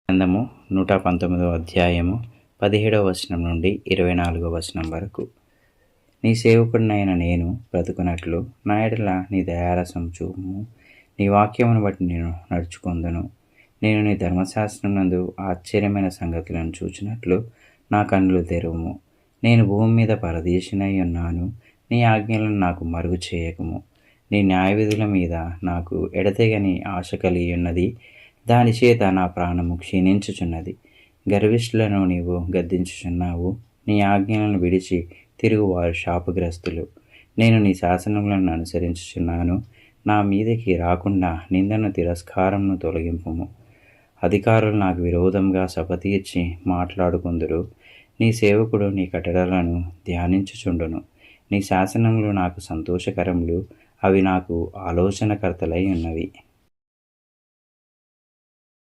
గ్రంథము 119వ అధ్యాయము 17వ వచనం నుండి 24వ వచనం వరకు. నీ సేవకుడినైన నేను బ్రతుకున్నట్లు నా ఎడల నీ దయారసం చూపుము. నీ వాక్యమును బట్టి నేను నడుచుకొందును. నేను నీ ధర్మశాస్త్రం నందు ఆశ్చర్యమైన సంగతులను చూచినట్లు నా కన్నులు తెరువుము. నేను భూమి మీద పరదేశినై ఉన్నాను. నీ ఆజ్ఞలను నాకు మరుగు చేయకము. నీ న్యాయవిధుల మీద నాకు ఎడతెగని ఆశ కలిగి ఉన్నది. దాని చేత నా ప్రాణము క్షీణించుచున్నది. గర్విష్ఠులను నీవు గద్దించుచున్నావు. నీ ఆజ్ఞలను విడిచి తిరుగువారు శాపగ్రస్తులు. నేను నీ శాసనములను అనుసరించుచున్నాను. నా మీదకి రాకుండా నిందను తిరస్కారమును తొలగింపుము. అధికారులు నాకు విరోధంగా శపథీర్చి మాట్లాడుకుందురు. నీ సేవకుడు నీ కట్టడలను ధ్యానించుచుండును. నీ శాసనములు నాకు సంతోషకరములు. అవి నాకు ఆలోచనకర్తలై ఉన్నవి.